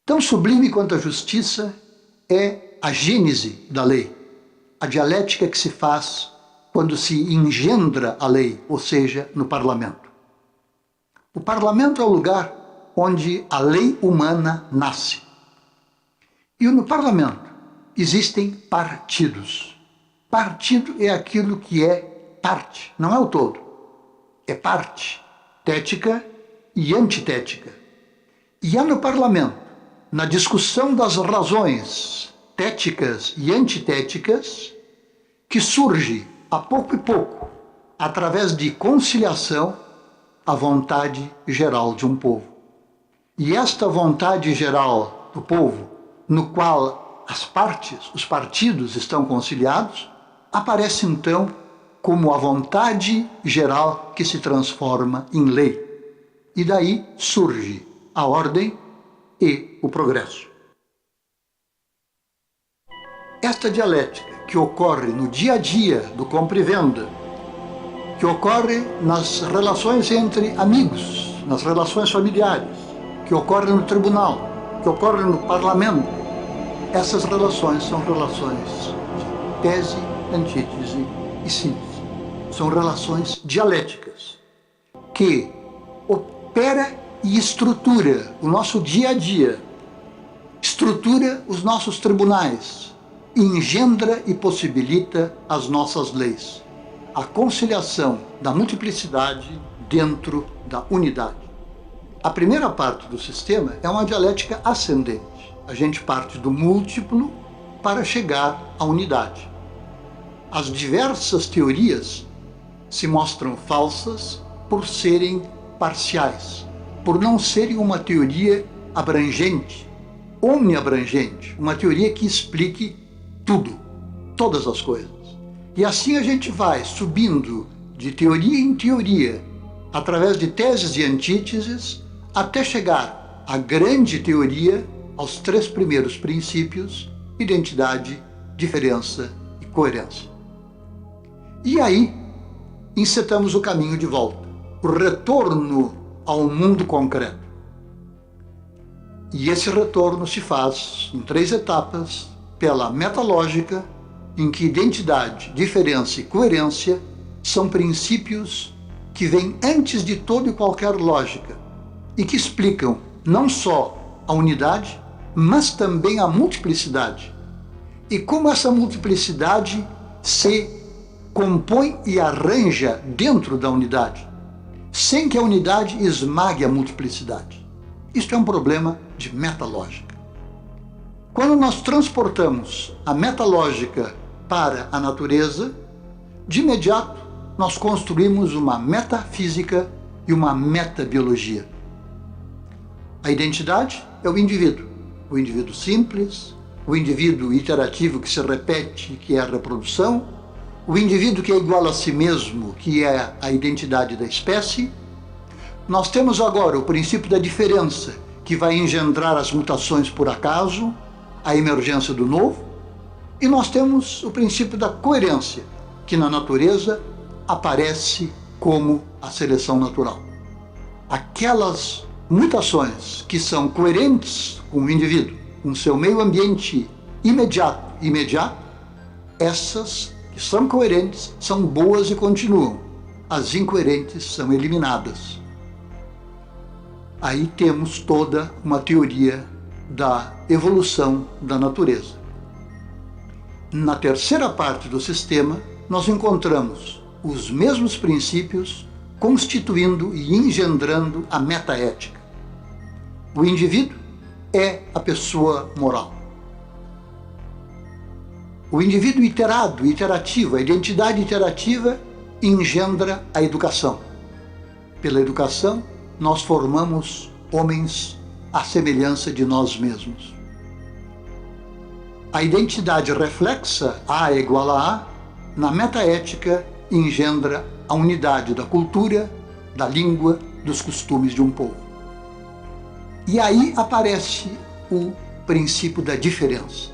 Tão sublime quanto a justiça é a gênese da lei, a dialética que se faz quando se engendra a lei, ou seja, no parlamento. O parlamento é o lugar onde a lei humana nasce. E no parlamento existem partidos. Partido é aquilo que é parte, não é o todo. É parte, tética e antitética. E é no parlamento, na discussão das razões téticas e antitéticas, que surge, a pouco e pouco, através de conciliação, a vontade geral de um povo. E esta vontade geral do povo, no qual as partes, os partidos estão conciliados, aparece então como a vontade geral que se transforma em lei. E daí surge a ordem e o progresso. Esta dialética que ocorre no dia a dia do compra e venda, que ocorre nas relações entre amigos, nas relações familiares, que ocorre no tribunal, que ocorre no parlamento, essas relações são relações de tese, antítese e síntese. São relações dialéticas que opera e estrutura o nosso dia a dia, estrutura os nossos tribunais, engendra e possibilita as nossas leis. A conciliação da multiplicidade dentro da unidade. A primeira parte do sistema é uma dialética ascendente. A gente parte do múltiplo para chegar à unidade. As diversas teorias se mostram falsas por serem parciais, por não serem uma teoria abrangente, omniabrangente, uma teoria que explique tudo, todas as coisas. E assim a gente vai subindo de teoria em teoria, através de teses e antíteses, até chegar à grande teoria, aos 3 primeiros princípios: identidade, diferença e coerência. E aí, encetamos o caminho de volta, o retorno ao mundo concreto. E esse retorno se faz em 3 etapas, pela metalógica, em que identidade, diferença e coerência são princípios que vêm antes de toda e qualquer lógica e que explicam não só a unidade, mas também a multiplicidade. E como essa multiplicidade se compõe e arranja dentro da unidade, sem que a unidade esmague a multiplicidade. Isto é um problema de metalógica. Quando nós transportamos a metalógica para a natureza, de imediato nós construímos uma metafísica e uma metabiologia. A identidade é o indivíduo simples, o indivíduo iterativo que se repete, que é a reprodução, o indivíduo que é igual a si mesmo, que é a identidade da espécie. Nós temos agora o princípio da diferença, que vai engendrar as mutações por acaso, a emergência do novo, e nós temos o princípio da coerência, que na natureza aparece como a seleção natural. Aquelas mutações que são coerentes com o indivíduo, com seu meio ambiente imediato, essas que são coerentes são boas e continuam. As incoerentes são eliminadas. Aí temos toda uma teoria da evolução da natureza. Na terceira parte do sistema, nós encontramos os mesmos princípios constituindo e engendrando a metaética. O indivíduo é a pessoa moral. O indivíduo iterativo, a identidade iterativa engendra a educação. Pela educação, nós formamos homens à semelhança de nós mesmos. A identidade reflexa, A é igual a A, na metaética engendra a unidade da cultura, da língua, dos costumes de um povo. E aí aparece o princípio da diferença.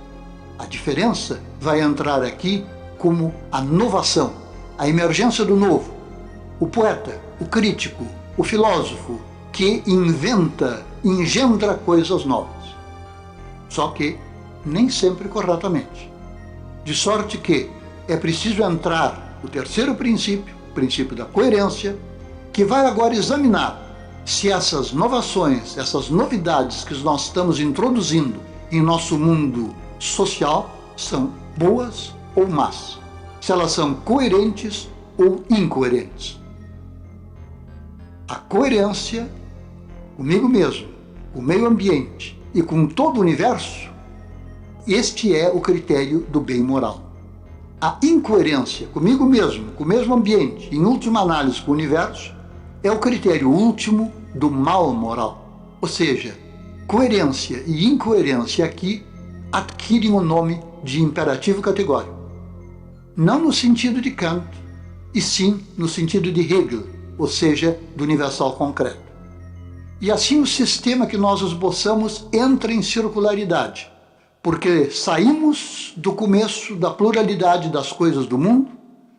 A diferença vai entrar aqui como a novação, a emergência do novo. O poeta, o crítico, o filósofo que inventa, engendra coisas novas. Só que nem sempre corretamente. De sorte que é preciso entrar o terceiro princípio, o princípio da coerência, que vai agora examinar se essas inovações, essas novidades que nós estamos introduzindo em nosso mundo social são boas ou más, se elas são coerentes ou incoerentes. A coerência comigo mesmo, com o meio ambiente e com todo o universo, este é o critério do bem moral. A incoerência comigo mesmo, com o mesmo ambiente, em última análise com o universo, é o critério último do mal moral. Ou seja, coerência e incoerência aqui adquirem o nome de imperativo categórico. Não no sentido de Kant, e sim no sentido de Hegel, ou seja, do universal concreto. E assim o sistema que nós esboçamos entra em circularidade, porque saímos do começo da pluralidade das coisas do mundo,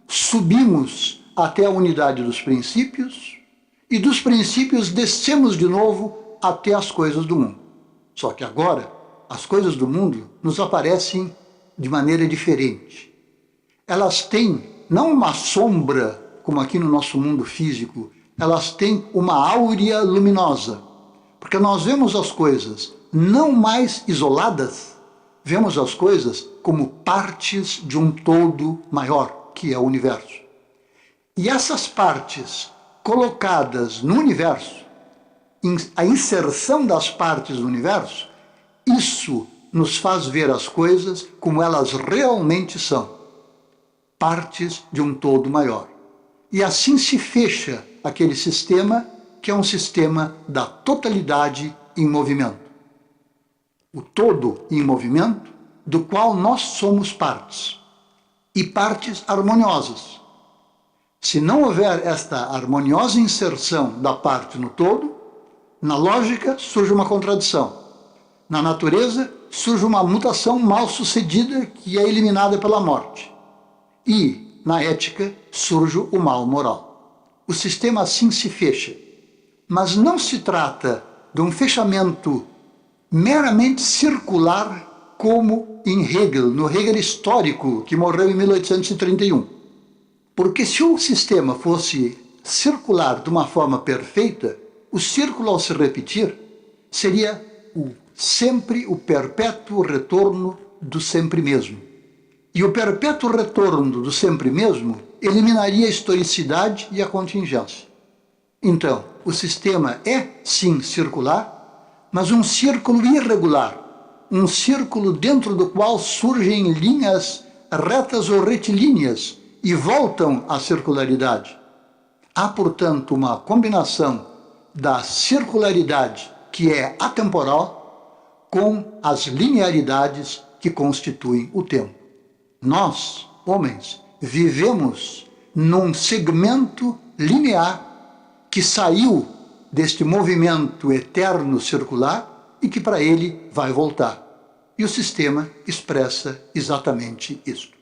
subimos até a unidade dos princípios, e dos princípios descemos de novo até as coisas do mundo. Só que agora, as coisas do mundo nos aparecem de maneira diferente. Elas têm não uma sombra, como aqui no nosso mundo físico, elas têm uma áurea luminosa, porque nós vemos as coisas não mais isoladas, vemos as coisas como partes de um todo maior, que é o universo. E essas partes colocadas no universo, a inserção das partes do universo, isso nos faz ver as coisas como elas realmente são, partes de um todo maior. E assim se fecha aquele sistema que é um sistema da totalidade em movimento. O todo em movimento, do qual nós somos partes, e partes harmoniosas. Se não houver esta harmoniosa inserção da parte no todo, na lógica surge uma contradição. Na natureza surge uma mutação mal sucedida que é eliminada pela morte. E na ética surge o mal moral. O sistema assim se fecha. Mas não se trata de um fechamento meramente circular como em Hegel, no Hegel histórico, que morreu em 1831. Porque se o sistema fosse circular de uma forma perfeita, o círculo, ao se repetir, seria sempre o perpétuo retorno do sempre mesmo. E o perpétuo retorno do sempre mesmo eliminaria a historicidade e a contingência. Então, o sistema é, sim, circular, mas um círculo irregular, um círculo dentro do qual surgem linhas retas ou retilíneas e voltam à circularidade. Há, portanto, uma combinação da circularidade, que é atemporal, com as linearidades que constituem o tempo. Nós, homens, vivemos num segmento linear que saiu deste movimento eterno circular e que para ele vai voltar. E o sistema expressa exatamente isto.